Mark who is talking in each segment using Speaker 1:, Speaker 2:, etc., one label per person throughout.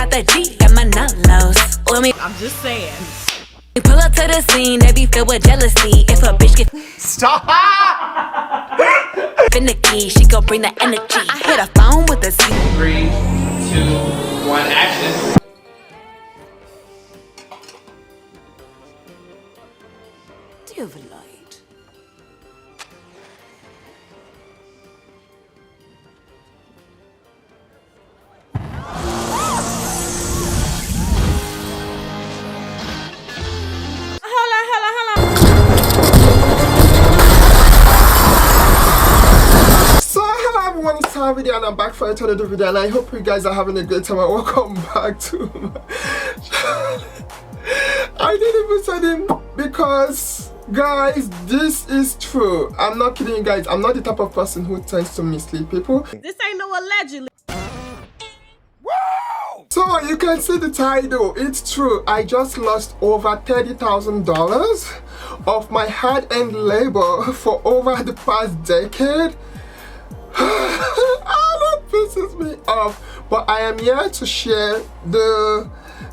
Speaker 1: got that G, got my nullos. I'm just saying. We pull up to the scene, they be filled with jealousy. If a bitch get
Speaker 2: stop
Speaker 1: finicky, she gon' bring the energy. I hit a phone with a
Speaker 2: 3, 2, 1, action.
Speaker 1: Dear light.
Speaker 3: It's our video and I'm back for another video, and I hope you guys are having a good time and welcome back to my I didn't even say it because guys, this is true. I'm not kidding you guys. I'm not the type of person who tends to mislead people.
Speaker 4: This ain't no allegedly.
Speaker 3: So you can see the title. It's true. I just lost over $30,000 of my hard-earned labor for over the past decade. That pisses me off, but I am here to share the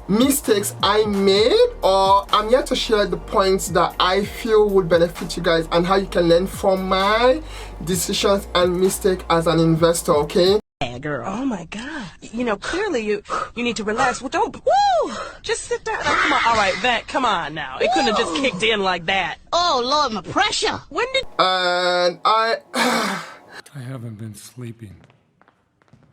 Speaker 3: mistakes I made, or I'm here to share the points that I feel would benefit you guys and how you can learn from my decisions and mistake as an investor. Okay,
Speaker 4: yeah, girl. Oh my god, you know, clearly you need to relax. Well, don't woo, just sit down. Come on. All right, that, come on now, it couldn't have just kicked in like that.
Speaker 1: Oh Lord, my pressure.
Speaker 4: When did
Speaker 3: and
Speaker 5: I haven't been sleeping.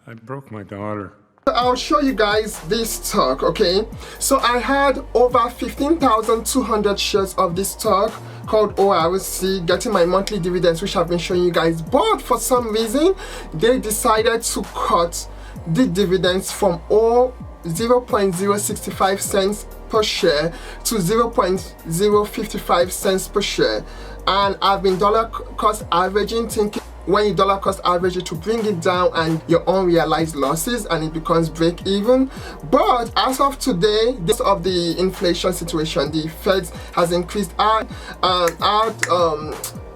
Speaker 5: I broke my daughter.
Speaker 3: I'll show you guys this stock. Okay, so I had over 15,200 shares of this stock called ORC, getting my monthly dividends, which I've been showing you guys, but for some reason they decided to cut the dividends from 0.065 cents per share to 0.055 cents per share, and I've been dollar cost averaging, thinking when you dollar cost average it to bring it down and your unrealized losses and it becomes break even. But as of today, this of the inflation situation, the Fed has increased our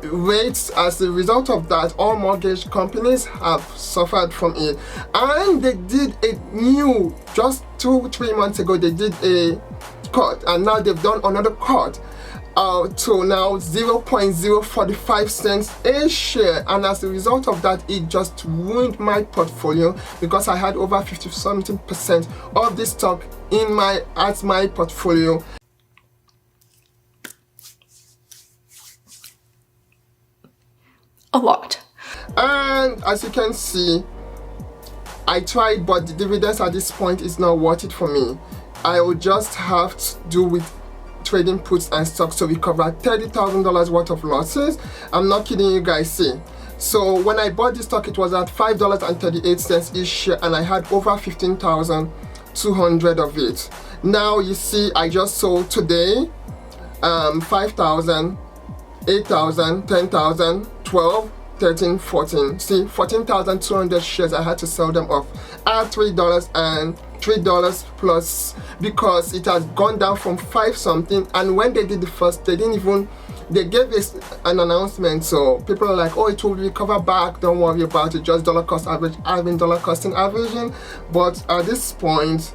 Speaker 3: rates. As a result of that, all mortgage companies have suffered from it, and they did a new, just 2-3 months ago they did a cut, and now they've done another cut to now 0.045 cents a share, and as a result of that it just ruined my portfolio because I had over 50-something% of this stock in my portfolio.
Speaker 6: A lot.
Speaker 3: And as you can see, I tried, but the dividends at this point is not worth it for me. I will just have to do with trading puts and stocks to recover $30,000 worth of losses. I'm not kidding you guys. See, so when I bought this stock it was at $5.38 each share, and I had over 15,200 of it. Now you see, I just sold today 5,000, 8,000, 10,000, 12, 13, 14. See, 14,200 shares I had to sell them off at $3 and $3 plus, because it has gone down from 5 something, and when they did the first, they gave us an announcement, so people are like, oh, it will recover back, don't worry about it, just dollar cost average. I've been dollar costing averaging, but at this point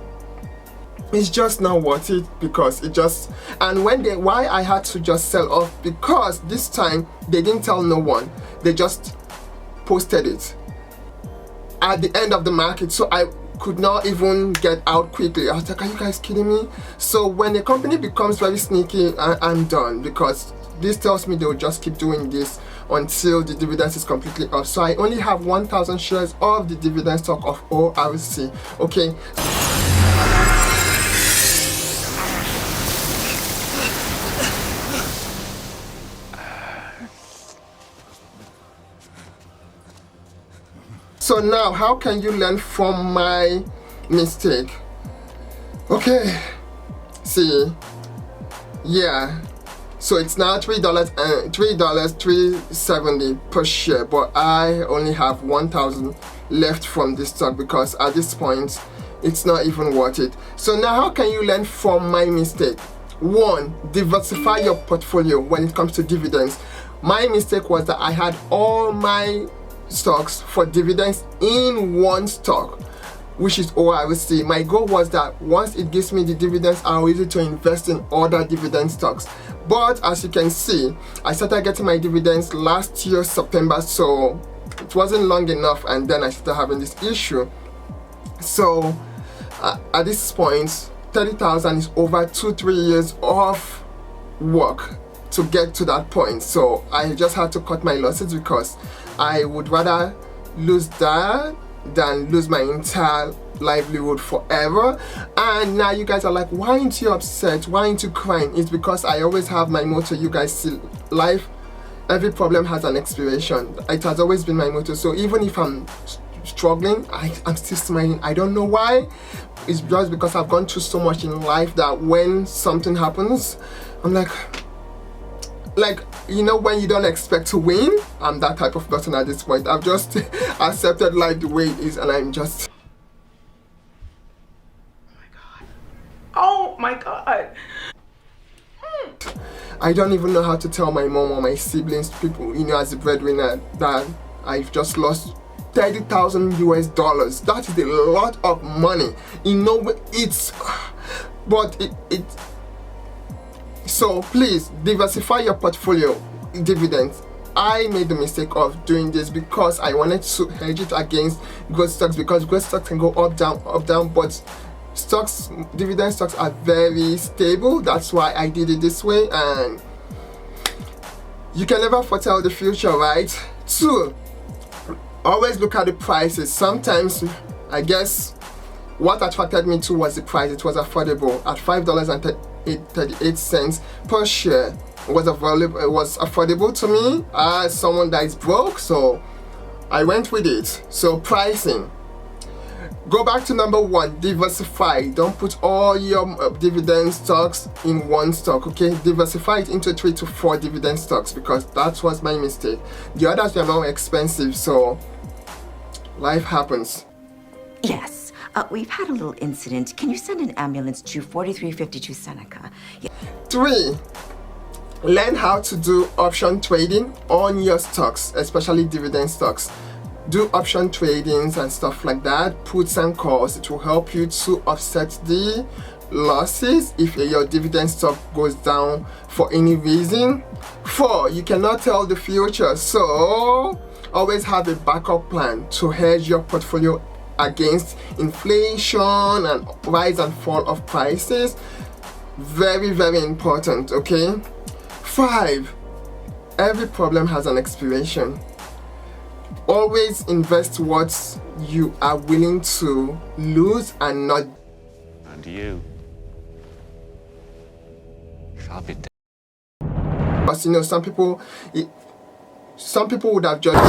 Speaker 3: it's just not worth it, because it just, and why I had to just sell off, because this time they didn't tell no one, they just posted it at the end of the market, so I could not even get out quickly. I was like, are you guys kidding me? So when a company becomes very sneaky, I'm done, because this tells me they will just keep doing this until the dividends is completely off. So I only have 1,000 shares of the dividend stock of ORC. Okay, so now how can you learn from my mistake? Okay, see, yeah, so it's now $3.70 per share, but I only have 1,000 left from this stock, because at this point it's not even worth it. So now how can you learn from my mistake? 1, diversify your portfolio when it comes to dividends. My mistake was that I had all my stocks for dividends in one stock, which is ORC. My goal was that once it gives me the dividends, I'll use it to invest in other dividend stocks. But as you can see, I started getting my dividends last year September, so it wasn't long enough, and then I started having this issue. So at this point, 30,000 is over 2-3 years of work to get to that point. So I just had to cut my losses because I would rather lose that than lose my entire livelihood forever. And now you guys are like, why aren't you upset? Why aren't you crying? It's because I always have my motto. You guys see, life, every problem has an expiration. It has always been my motto. So even if I'm struggling, I'm still smiling. I don't know why. It's just because I've gone through so much in life that when something happens, I'm like, you know, when you don't expect to win, I'm that type of person at this point. I've just accepted life the way it is, and I'm just...
Speaker 4: Oh my God.
Speaker 3: I don't even know how to tell my mom or my siblings, people, you know, as a breadwinner, that I've just lost 30,000 US dollars. That is a lot of money. You know, it's... But it so please diversify your portfolio dividends. I made the mistake of doing this because I wanted to hedge it against growth stocks, because growth stocks can go up down, but stocks, dividend stocks are very stable. That's why I did it this way, and you can never foretell the future, right? 2, always look at the prices. Sometimes, I guess what attracted me to was the price. It was affordable at $5.38 per share. It was affordable to me as someone that is broke, so I went with it. So pricing, go back to number 1, diversify. Don't put all your dividend stocks in one stock, okay? Diversify it into 3 to 4 dividend stocks, because that was my mistake. The others were more expensive, so life happens.
Speaker 7: Yes. We've had a little incident. Can you send an ambulance to 4352 Seneca? Yeah.
Speaker 3: 3, learn how to do option trading on your stocks, especially dividend stocks. Do option tradings and stuff like that, puts and calls. It will help you to offset the losses if your dividend stock goes down for any reason. 4, you cannot tell the future, so always have a backup plan to hedge your portfolio against inflation and rise and fall of prices. Very, very important, okay? 5, every problem has an expiration. Always invest what you are willing to lose and not.
Speaker 8: And you shall be dead.
Speaker 3: Because you know, some people would have judged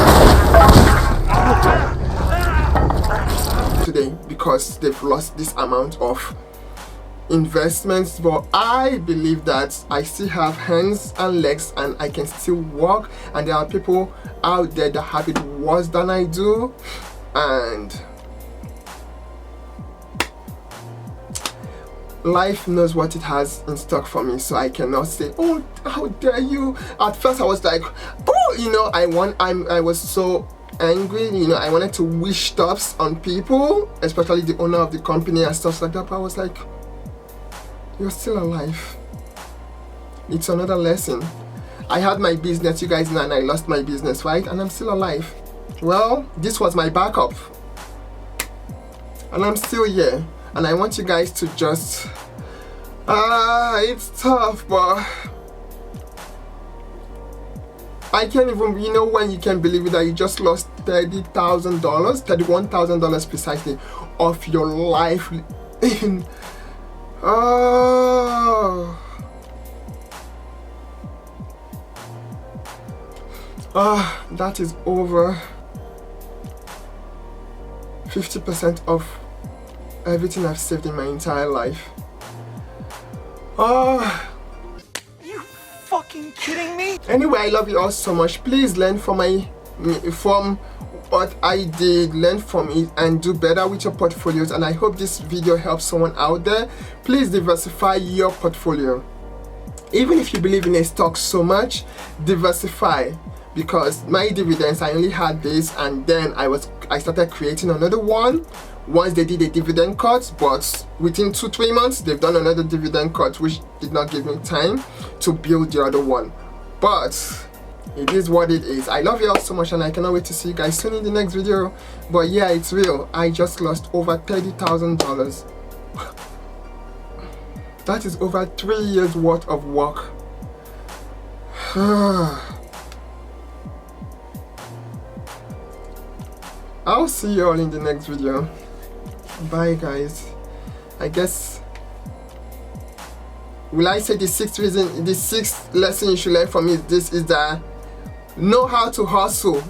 Speaker 3: today because they've lost this amount of investments, but I believe that I still have hands and legs and I can still walk, and there are people out there that have it worse than I do, and life knows what it has in stock for me, so I cannot say, oh, how dare you. At first I was like, oh, you know, I was so angry, you know, I wanted to wish stuffs on people, especially the owner of the company and stuff like that, but I was like, you're still alive. It's another lesson. I had my business, you guys know, and I lost my business, right? And I'm still alive. Well, this was my backup, and I'm still here. And I want you guys to just, it's tough, but I can't even, you know, when you can believe it, that you just lost $30,000, $31,000 precisely of your life in, that is over 50% of everything I've saved in my entire life.
Speaker 4: You fucking kidding me?
Speaker 3: Anyway, I love you all so much. Please learn from what I did, learn from it, and do better with your portfolios. And I hope this video helps someone out there. Please diversify your portfolio. Even if you believe in a stock so much, diversify. Because my dividends, I only had this, and then I started creating another one once they did a dividend cut, but within 2-3 months they've done another dividend cut, which did not give me time to build the other one. But it is what it is. I love you all so much, and I cannot wait to see you guys soon in the next video. But yeah, it's real. I just lost over $30,000. That is over 3 years worth of work. I'll see you all in the next video. Bye guys. I guess, will I say the sixth lesson you should learn from me is that know how to hustle,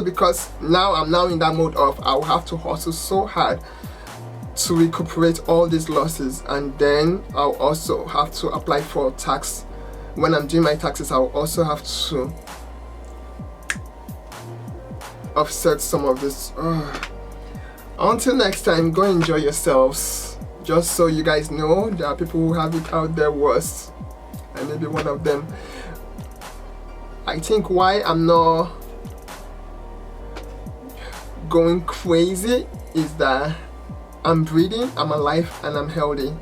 Speaker 3: because now I'm in that mode of I'll have to hustle so hard to recuperate all these losses, and then I'll also have to apply for tax. When I'm doing my taxes, I'll also have to offset some of this. Until next time, go enjoy yourselves. Just so you guys know, there are people who have it out there worse, and maybe one of them. I think why I'm not going crazy is that I'm breathing, I'm alive, and I'm healthy.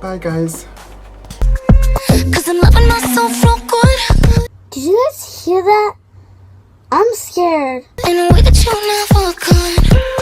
Speaker 3: Bye guys.
Speaker 1: Cause I'm loving myself real good.
Speaker 9: Did you guys hear that? I'm scared.
Speaker 1: And we could chill now for good.